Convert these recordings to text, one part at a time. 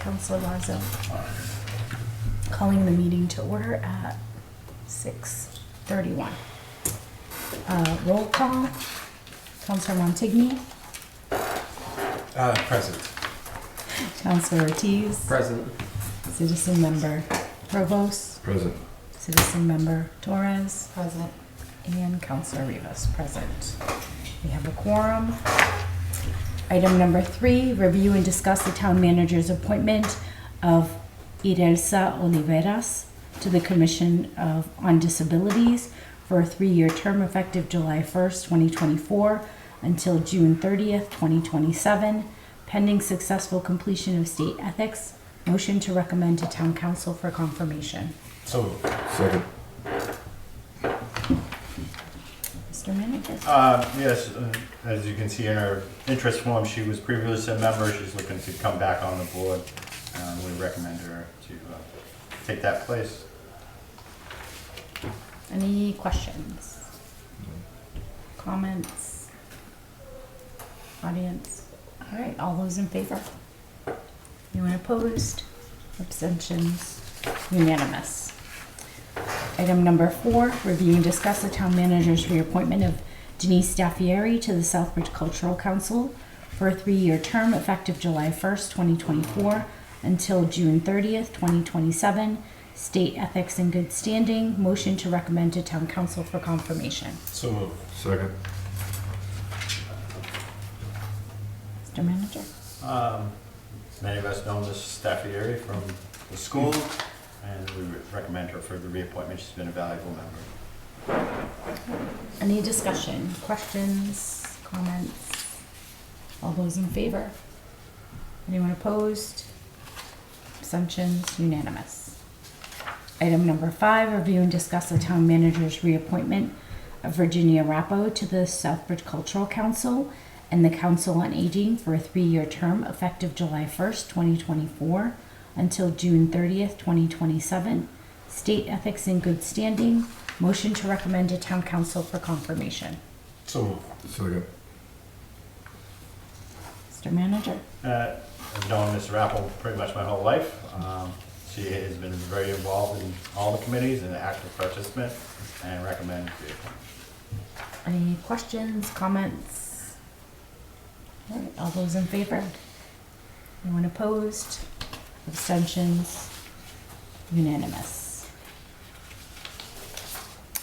Councilor Lazo. Calling the meeting to order at 6:31. Roll call. Councilor Montigny. Present. Councilor Ortiz. Present. Citizen Member Provost. Present. Citizen Member Torres. Present. And Councilor Rivas. Present. We have a quorum. Item number 3, review and discuss the town manager's appointment of Irelsa Oliveras to the Commission on Disabilities for a 3-year term effective July 1st, 2024 until June 30th, 2027, pending successful completion of state ethics. Motion to recommend to town council for confirmation. So moved. Second. Mr. Manager? Yes, as you can see in her interest form, she was previously a member. She's looking to come back on the board. We recommend her to take that place. Any questions? Comments? Audience? All right, all those in favor? Anyone opposed? Abstentions? Unanimous. Item number 4, review and discuss the town manager's reappointment of Denise Staffieri to the Southbridge Cultural Council for a 3-year term effective July 1st, 2024 until June 30th, 2027. State ethics in good standing. Motion to recommend to town council for confirmation. So moved. Second. Mr. Manager? Many of us know Ms. Staffieri from the school, and we would recommend her for the reappointment. She's been a valuable member. Any discussion, questions, comments? All those in favor? Anyone opposed? Abstentions? Unanimous. Item number 5, review and discuss the town manager's reappointment of Virginia Rappo to the Southbridge Cultural Council and the Council on Aging for a 3-year term effective July 1st, 2024 until June 30th, 2027. State ethics in good standing. Motion to recommend to town council for confirmation. So moved. Second. Mr. Manager? I've known Ms. Rappel pretty much my whole life. She has been very involved in all the committees and an active participant, and recommend reappointment. Any questions, comments? All right, all those in favor? Anyone opposed? Abstentions? Unanimous.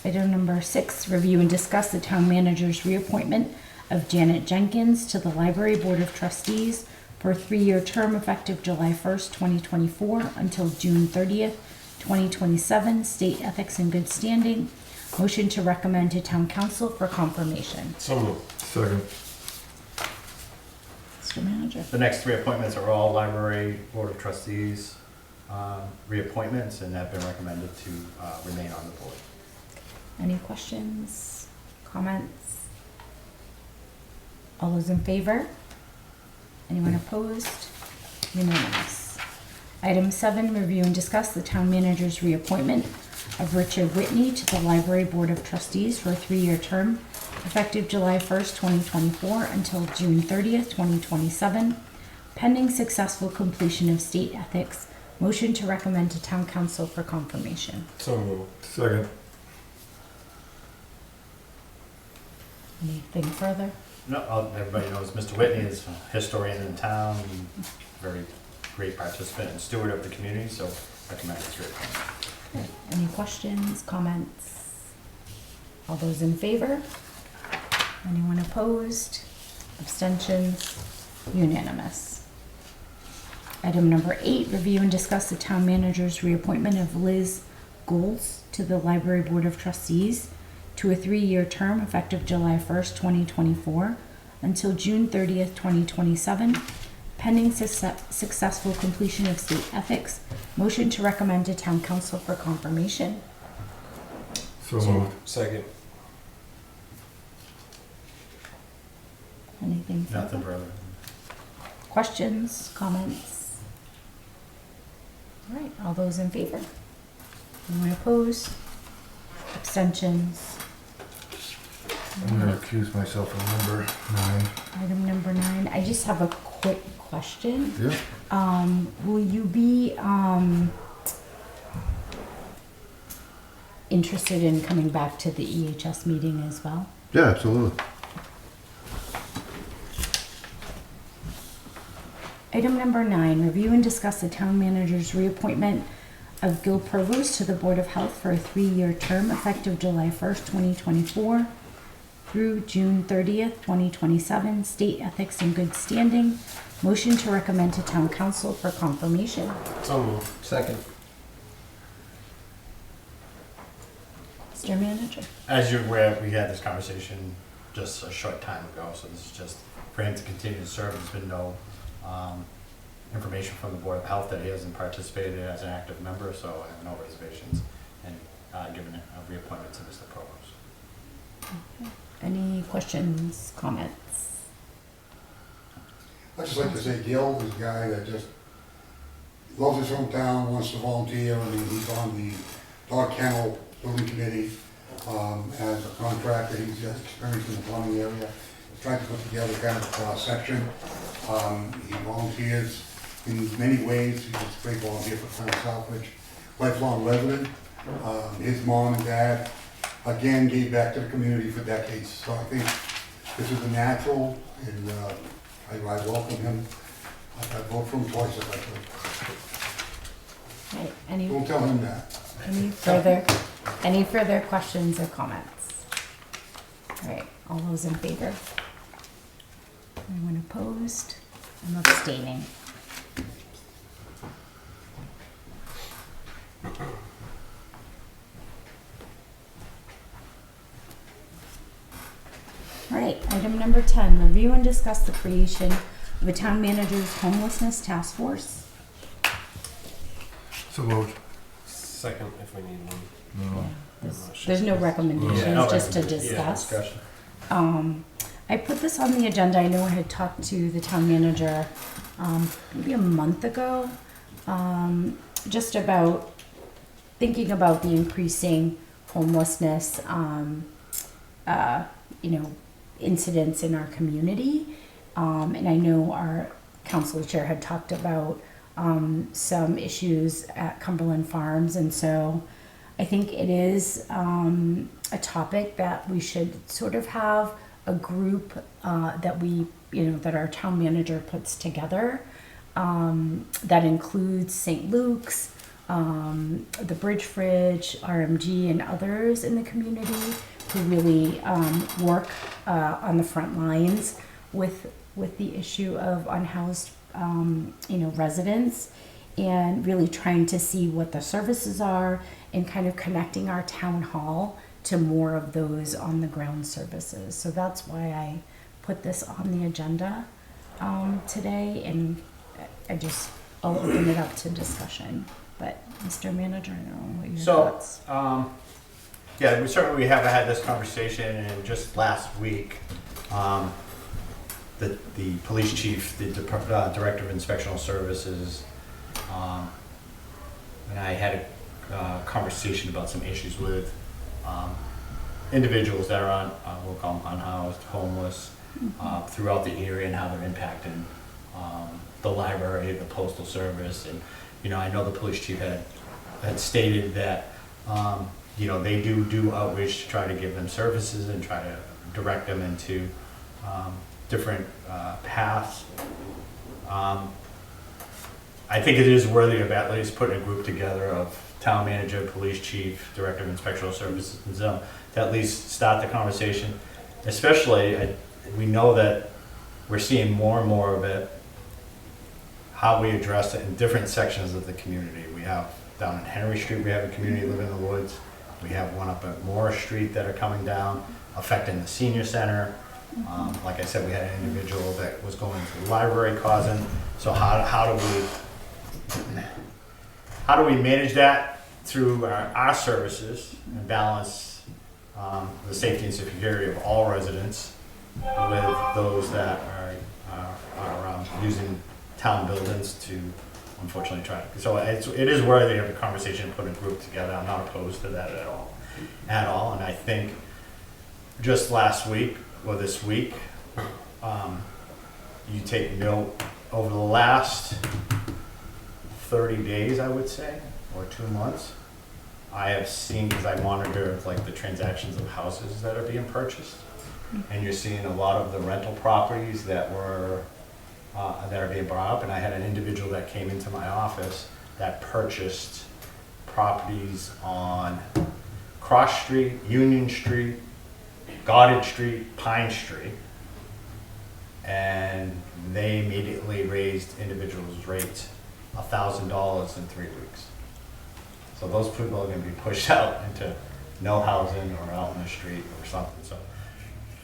Item number 6, review and discuss the town manager's reappointment of Janet Jenkins to the Library Board of Trustees for a 3-year term effective July 1st, 2024 until June 30th, 2027. State ethics in good standing. Motion to recommend to town council for confirmation. So moved. Second. Mr. Manager? The next 3 appointments are all Library Board of Trustees reappointments, and have been recommended to remain on the board. Any questions, comments? All those in favor? Anyone opposed? Unanimous. Item 7, review and discuss the town manager's reappointment of Richard Whitney to the Library Board of Trustees for a 3-year term effective July 1st, 2024 until June 30th, 2027, pending successful completion of state ethics. Motion to recommend to town council for confirmation. So moved. Second. Anything further? No, everybody knows Mr. Whitney is a historian in town, very great participant and steward of the community, so recommend his reappointment. Any questions, comments? All those in favor? Anyone opposed? Abstentions? Unanimous. Item number 8, review and discuss the town manager's reappointment of Liz Goulds to the Library Board of Trustees to a 3-year term effective July 1st, 2024 until June 30th, 2027, pending successful completion of state ethics. Motion to recommend to town council for confirmation. So moved. Second. Anything further? Nothing further. Questions, comments? All right, all those in favor? Anyone opposed? Abstentions? I'm going to recuse myself from number 9. Item number 9, I just have a quick question. Yeah. Will you be interested in coming back to the EHS meeting as well? Yeah, absolutely. Item number 9, review and discuss the town manager's reappointment of Gil Provost to the Board of Health for a 3-year term effective July 1st, 2024 through June 30th, 2027. State ethics and good standing. Motion to recommend to town council for confirmation. So moved. Second. Mr. Manager. As you're aware, we had this conversation just a short time ago, so this is just for him to continue to serve. There's been no information from the Board of Health that he hasn't participated as an active member, so I have no reservations and given a reappointment to Mr. Provost. Okay. Any questions, comments? I'd just like to say Gil is a guy that just loves his hometown, wants to volunteer. I mean, he's on the dog kennel building committee as a contractor. He's got experience in the plumbing area. He's trying to put together kind of a cross section. He volunteers in many ways. He's a great volunteer for the town of Southbridge. Lifelong resident. His mom and dad, again, gave back to the community for decades. So I think this is a natural, and I welcome him. I'd vote for him twice if I could. Right. Any Don't tell him that. any further questions or comments? All right. All those in favor? Anyone opposed? I'm abstaining. All right, item number 10, review and discuss the creation of a town manager's homelessness task force. So moved. Second, if we need one. No. There's no recommendations, Yeah, just to recommend- yeah, discuss. discussion. I put this on the agenda. I know I had talked to the town manager maybe a month ago, just about thinking about the increasing homelessness, incidents in our community. And I know our council chair had talked about some issues at Cumberland Farms, and so I think it is a topic that we should sort of have a group that our town manager puts together that includes St. Luke's, the Bridge Fridge, RMG, and others in the community who really work on the front lines with the issue of unhoused residents, and really trying to see what the services are and kind of connecting our town hall to more of those on the ground services. So that's why I put this on the agenda today, and I'll open it up to discussion. But Mr. Manager, I don't know what your thoughts. Yeah, we certainly have had this conversation, and just last week, the police chief, the director of inspectional services, and I had a conversation about some issues with individuals that are we'll call them unhoused, homeless, throughout the area, and how they're impacting the library, the postal service. And I know the police chief had stated that they do outreach to try to give them services and try to direct them into different paths. I think it is worthy of at least putting a group together of town manager, police chief, director of inspectional services, and to at least start the conversation. Especially, we know that we're seeing more and more of it, how we address it in different sections of the community. We have down in Henry Street, we have a community living in the woods. We have one up at Morris Street that are coming down, affecting the senior center. Like I said, we had an individual that was going to the library causing. So how do we manage that through our services and balance the safety and security of all residents with those that are using town buildings to unfortunately try to. So it is worthy of a conversation, put a group together. I'm not opposed to that at all. And I think just last week or this week, you take note, over the last 30 days, I would say, or 2 months, I have seen, because I monitor like the transactions of houses that are being purchased, and you're seeing a lot of the rental properties that were, that are being brought up, and I had an individual that came into my office that purchased properties on Cross Street, Union Street, Goddard Street, Pine Street, and they immediately raised individuals' rates $1,000 in 3 weeks. So those people are gonna be pushed out into no housing or out in the street or something. So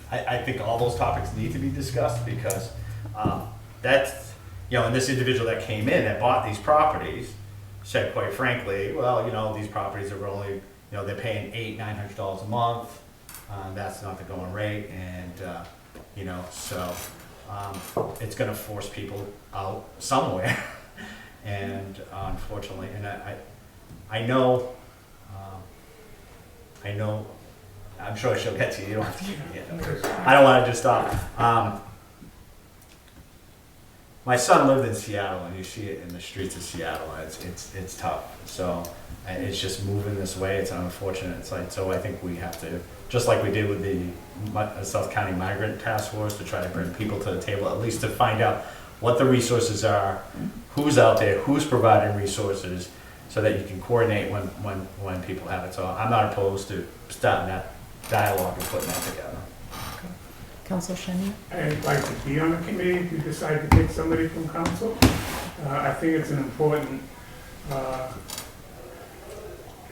I think all those topics need to be discussed because that's, you know, and this individual that came in that bought these properties said quite frankly, well, you know, these properties are only, you know, they're paying $800-900 a month. That's not the going rate, and you know, so it's going to force people out somewhere, and unfortunately, and I know, I'm sure she'll get to you. You don't have to give me it. I don't want to just stop. My son lived in Seattle, and you see it in the streets of Seattle. It's tough. So it's just moving this way. It's unfortunate. It's like, so I think we have to, just like we did with the South County Migrant Task Force, to try to bring people to the table, at least to find out what the resources are, who's out there, who's providing resources, so that you can coordinate when people have it. So I'm not opposed to starting that dialogue and putting that together. Council Shenny? I'd like to be on the committee if you decide to pick somebody from council. I think it's an important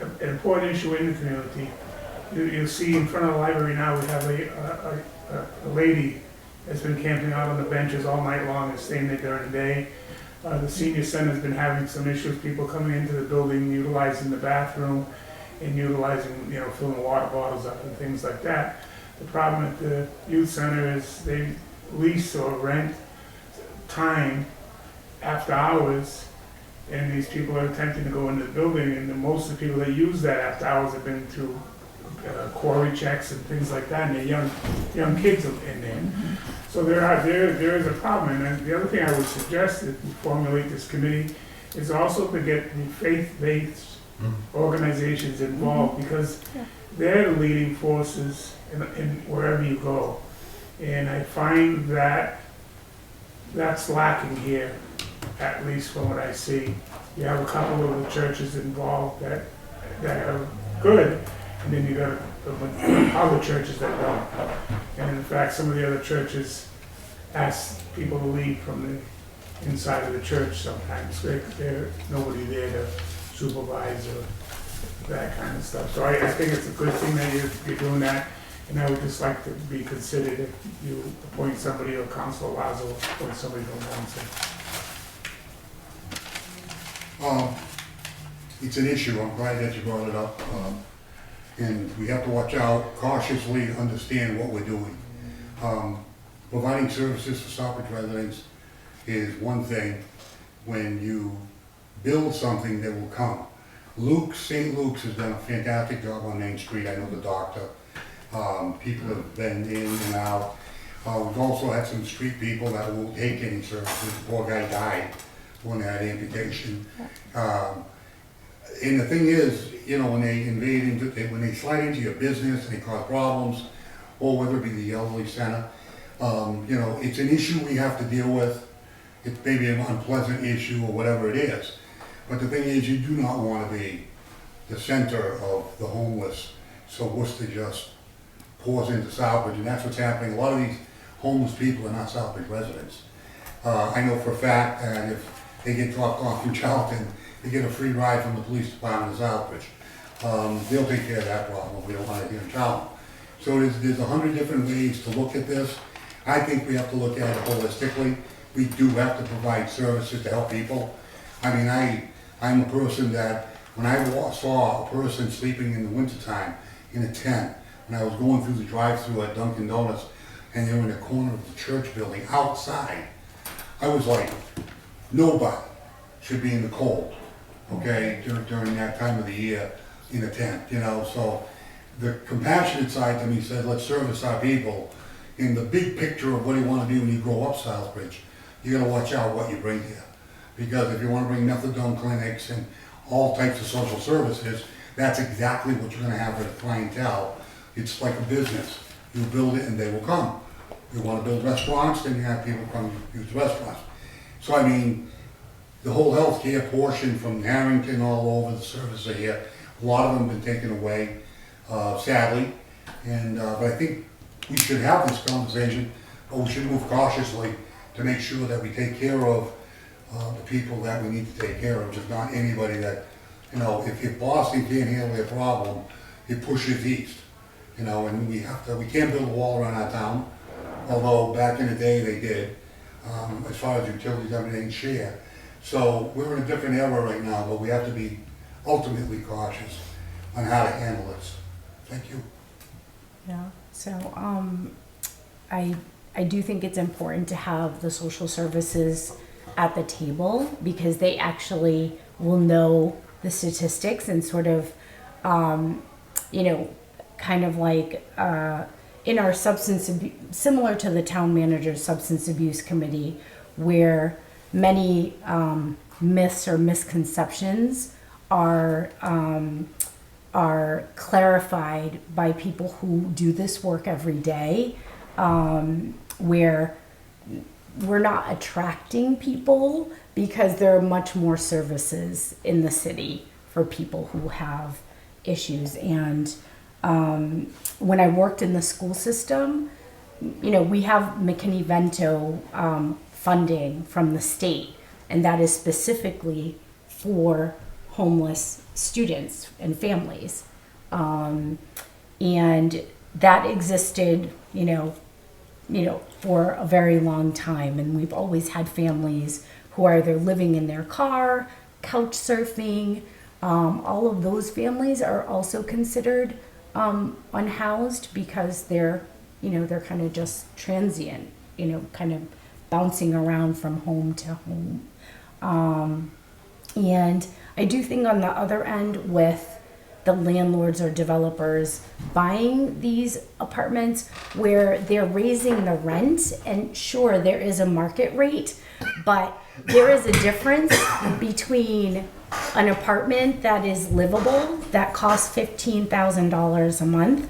issue in the community. You'll see in front of the library now, we have a lady that's been camping out on the benches all night long and staying there during the day. The senior center's been having some issues, people coming into the building, utilizing the bathroom and utilizing, you know, filling water bottles up and things like that. The problem at the youth center is they lease or rent time after hours, and these people are attempting to go into the building, and most of the people that use that after hours have been through quarry checks and things like that, and they're young kids in there. So there is a problem, and the other thing I would suggest if we formulate this committee is also to get the faith-based organizations involved, because they're the leading forces in wherever you go. And I find that that's lacking here, at least from what I see. You have a couple of the churches involved that are good, and then you got other churches that don't. And in fact, some of the other churches ask people to leave from the inside of the church sometimes. There's nobody there to supervise or that kind of stuff. So I think it's a good thing that you're doing that. And I would just like to be considered if you appoint somebody, or Council Lazo appoint somebody from council. It's an issue, I'm glad that you brought it up. And we have to watch out, cautiously understand what we're doing. Providing services for Southbridge residents is one thing. When you build something that will come. St. Luke's has done a fantastic job on Main Street. I know the doctor. People have been in and out. We've also had some street people that won't take any services. The poor guy died when they had amputation. And the thing is, you know, when they invade into, when they slide into your business and they cause problems, or whether it be the elderly center, you know, it's an issue we have to deal with. It's maybe an unpleasant issue or whatever it is. But the thing is, you do not want to be the center of the homeless. So Worcester just pours into Southbridge, and that's what's happening. A lot of these homeless people are not Southbridge residents. I know for a fact that if they get dropped off in Charlton, they get a free ride from the police department in Southbridge. They'll take care of that problem if we don't want it here in Charlton. So there's 100 different ways to look at this. I think we have to look at it holistically. We do have to provide services to help people. I mean, I'm a person that, when I saw a person sleeping in the wintertime in a tent, when I was going through the drive-thru at Dunkin' Donuts, and they were in the corner of the church building outside, I was like, nobody should be in the cold, okay, during that time of the year in a tent, you know. So the compassionate side to me said, let's service our people in the big picture of what you wanna do when you grow up Southbridge, you gotta watch out what you bring here. Because if you wanna bring methadone clinics and all types of social services, that's exactly what you're gonna have for the clientele. It's like a business. You build it and they will come. You wanna build restaurants, then you have people come use the restaurants. So I mean, the whole healthcare portion from Harrington all over, the services are here. A lot of them have been taken away, sadly. And, but I think we should have this conversation, but we should move cautiously to make sure that we take care of the people that we need to take care of, just not anybody that, you know, if Boston can't handle their problem, it pushes east, you know, and we can't build a wall around our town, although back in the day they did, as far as utilities, everything share. So we're in a different era right now, but we have to be ultimately cautious on how to handle this. Thank you. Yeah, so, I do think it's important to have the social services at the table because they actually will know the statistics and sort of, you know, kind of like, in our substance abuse, similar to the town manager's substance abuse committee, where many, myths or misconceptions are clarified by people who do this work every day, where we're not attracting people because there are much more services in the city for people who have issues. And when I worked in the school system, you know, we have McKinney-Vento funding from the state, and that is specifically for homeless students and families. And that existed, you know, for a very long time. And we've always had families who are either living in their car, couch surfing. All of those families are also considered unhoused because they're kind of just transient, you know, kind of bouncing around from home to home. And I do think on the other end with the landlords or developers buying these apartments where they're raising the rent, and sure, there is a market rate, but there is a difference between an apartment that is livable, that costs $15,000 a month,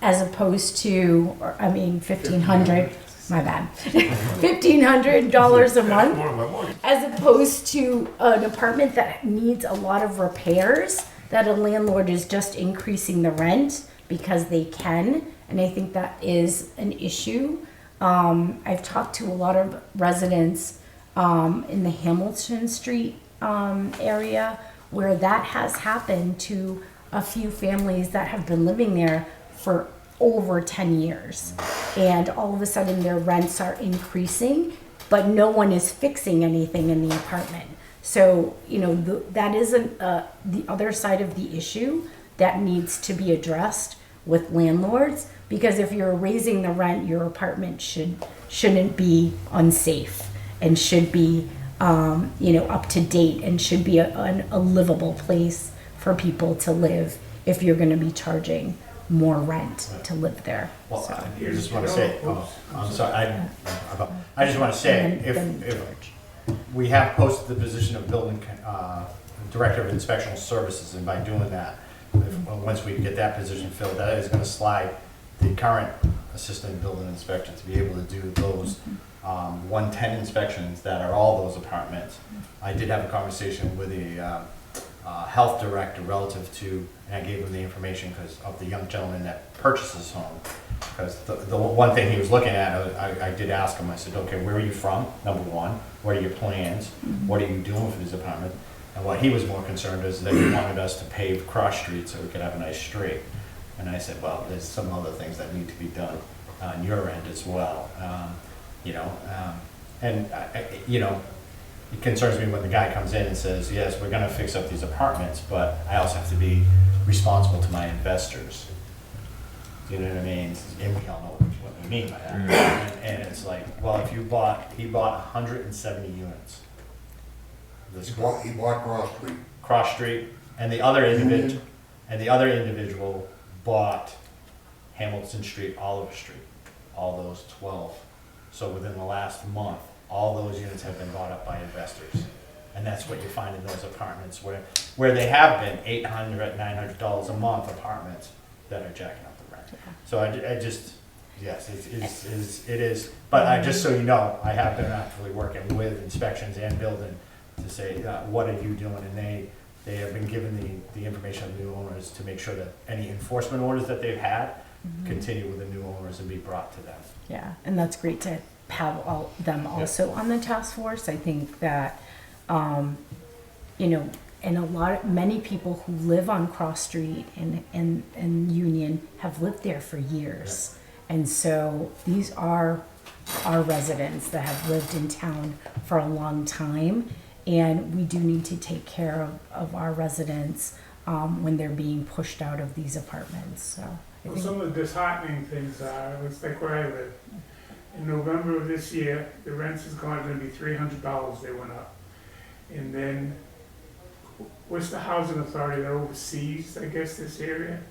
as opposed to, $1,500, my bad, $1,500 a month, as opposed to an apartment that needs a lot of repairs, that a landlord is just increasing the rent because they can, and I think that is an issue. I've talked to a lot of residents in the Hamilton Street area where that has happened to a few families that have been living there for over 10 years. And all of a sudden their rents are increasing, but no one is fixing anything in the apartment. So, you know, that isn't the other side of the issue that needs to be addressed with landlords, because if you're raising the rent, your apartment shouldn't be unsafe and should be, up to date and should be a livable place for people to live if you're going to be charging more rent to live there. Well, So. I just want to say, I'm sorry, I just want to say, if we have posted the position of building director of inspectional services, and by doing that, once we get that position filled, that is going to slide the current assistant building inspector to be able to do those 110 inspections that are all those apartments. I did have a conversation with the health director relative to, and I gave him the information because of the young gentleman that purchases home. Because the one thing he was looking at, I did ask him, I said, okay, where are you from, number one? What are your plans? What are you doing for this apartment? And what he was more concerned is that he wanted us to pave cross streets so we could have a nice street. And I said, well, there's some other things that need to be done on your end as well. It concerns me when the guy comes in and says, yes, we're gonna fix up these apartments, but I also have to be responsible to my investors. You know what I mean? And we all know what we mean by that. And it's like, well, if he bought 170 units. He bought Cross Street, and the other individual bought Hamilton Street, Oliver Street. all those 12. So within the last month, all those units have been bought up by investors. And that's what you find in those apartments where they have been $800, $900 a month apartments that are jacking up the rent. So I just, yes, it is. But I, just so you know, I have been actively working with inspections and building to say, what are you doing? And they have been given the information of the new owners to make sure that any enforcement orders that they've had continue with the new owners and be brought to them. Yeah, and that's great to have them also on the task force. I think that, you know, and many people who live on Cross Street and Union have lived there for years. And so these are our residents that have lived in town for a long time. And we do need to take care of our residents when they're being pushed out of these apartments. So I Well, think, some of the disheartening things are, it's like where I live. In November of this year, the rents is going to be $300, they went up. And then Worcester Housing Authority that oversees, I guess, this area,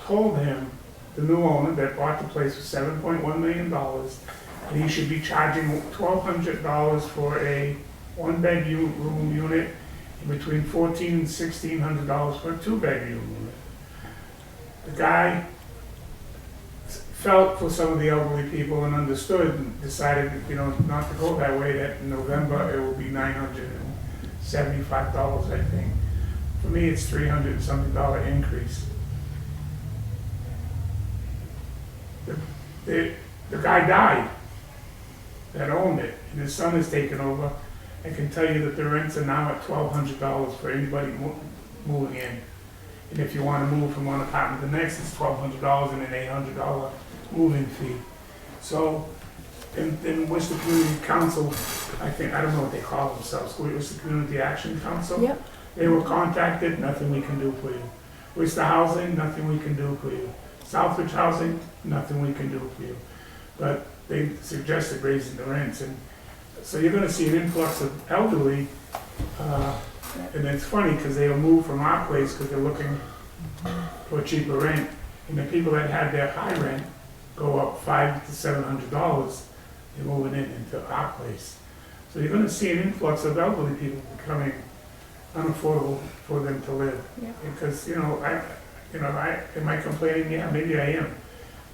told him, the new owner that bought the place for $7.1 million, that he should be charging $1,200 for a one-bedroom unit, and between $1,400 and $1,600 for a two-bedroom unit. The guy felt for some of the elderly people and understood and decided, you know, not to go that way, that in November it will be $975, I think. For me, it's $300-something increase. The guy died that owned it, and his son has taken over. I can tell you that the rents are now at $1,200 for anybody moving in. And if you want to move from one apartment to the next, it's $1,200 and an $800 moving fee. So, in Worcester Community Council, I don't know what they call themselves, Worcester Community Action Council. yep, They were contacted, nothing we can do for you. Worcester Housing, nothing we can do for you. Southbridge Housing, nothing we can do for you. But they suggested raising the rents, and so you're gonna see an influx of elderly, and it's funny, because they'll move from our place because they're looking for a cheaper rent, and the people that had their high rent go up $500 to $700, they're moving into our place. So you're gonna see an influx of elderly people becoming unaffordable for them to live. Yeah. Because, am I complaining? Yeah, maybe I am.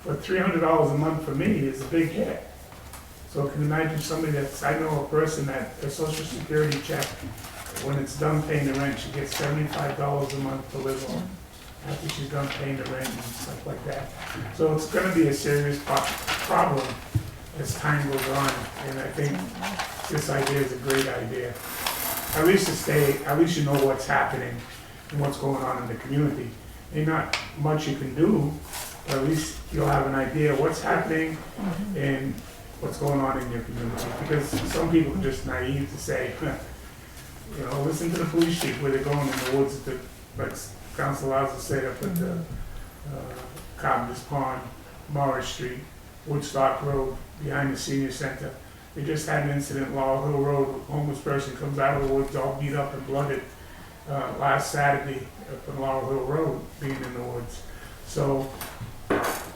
But $300 a month for me is a big hit. So can you imagine somebody I know a person that their social security check, when it's done paying the rent, she gets $75 a month to live on after she's done paying the rent and stuff like that. So it's gonna be a serious problem as time goes on, and I think this idea is a great idea. At least you know what's happening and what's going on in the community. Ain't not much you can do, but at least you'll have an idea of what's happening and what's going on in your community. Because some people are just naive to say, listen to the police chief where they're going in the woods, like Council allows us to say, up at the Carpenter's Pond, Morris Street, Woodstock Road, behind the senior center. They just had an incident, Laurel Hill Road, a homeless person comes out of the woods all beat up and blooded last Saturday up on Laurel Hill Road, being in the woods. So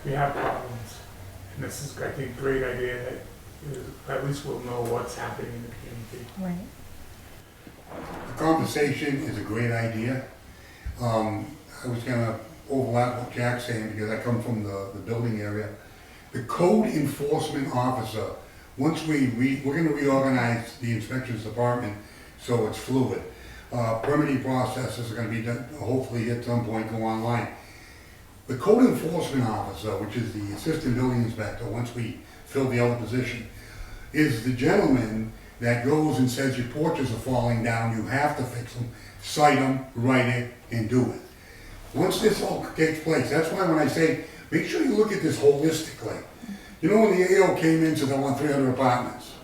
we have problems. And this is, I think, a great idea that at least we'll know what's happening in the community. right. The conversation is a great idea. I was gonna overlap what Jack's saying because I come from the building area. The code enforcement officer, once we're gonna reorganize the inspections department so it's fluid. Permitting processes are gonna be done, hopefully at some point go online. The code enforcement officer, which is the assistant building inspector, once we fill the other position, is the gentleman that goes and says your porches are falling down, you have to fix them, cite them, write it, and do it. Once this all takes place, that's why when I say, make sure you look at this holistically. You know, when the AO came in and said, I want 300 apartments,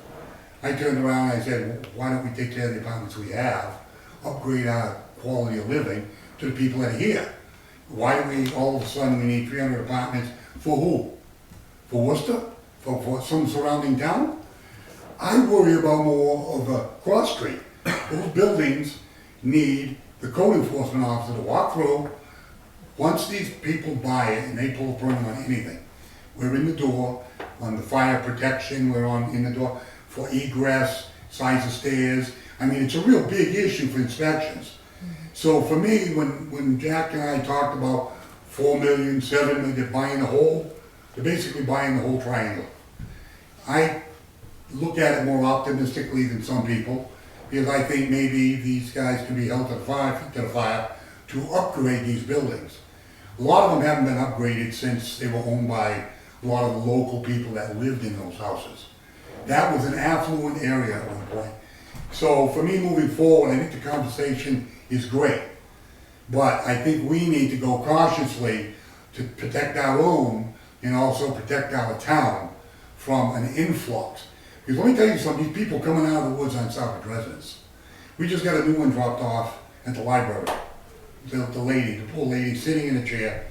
I turned around and I said, well, why don't we take care of the apartments we have, upgrade our quality of living to the people that are here? Why do we, all of a sudden, we need 300 apartments for who? For Worcester? For some surrounding town? I worry about more of a cross street. Those buildings need the code enforcement officer to walk through. Once these people buy it and they pull a permit on anything, we're in the door, on the fire protection, we're in the door, for egress, size of stairs. I mean, it's a real big issue for inspections. So for me, when Jack and I talked about 4 million, 7 million, they're basically buying the whole triangle. I look at it more optimistically than some people, because I think maybe these guys can be held to the fire to upgrade these buildings. A lot of them haven't been upgraded since they were owned by a lot of the local people that lived in those houses. That was an affluent area at one point. So for me moving forward, I think the conversation is great. But I think we need to go cautiously to protect our own and also protect our town from an influx. Because let me tell you something, these people coming out of the woods on Southbridge residents. We just got a new one dropped off at the library. The poor lady sitting in a chair.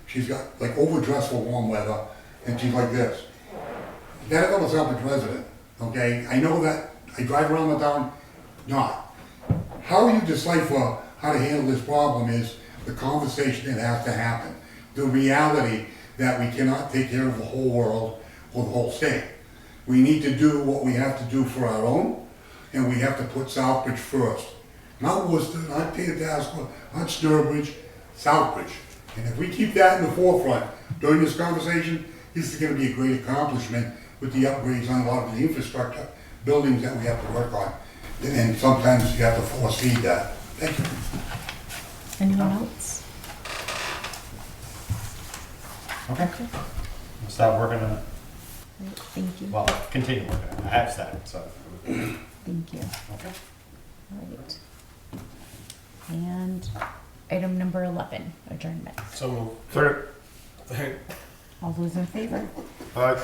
She's got like overdressed for warm weather and she's like this. That is a Southbridge resident, okay? I know that, I drive around the town, not. How you decipher how to handle this problem is the conversation that has to happen. The reality that we cannot take care of the whole world or the whole state. We need to do what we have to do for our own, and we have to put Southbridge first. Not Worcester, not Tantascwa, not Sturbridge, Southbridge. And if we keep that in the forefront during this conversation, this is going to be a great accomplishment with the upgrades on a lot of the infrastructure buildings that we have to work on. And sometimes you have to foresee that. Thank you. Anyone else? Okay. We'll start working on it. Great, thank you. Well, continue working on it. I have started, so. Thank you. Okay. All right. And item number 11, adjournment. So moved. Second. All those in favor? Aye.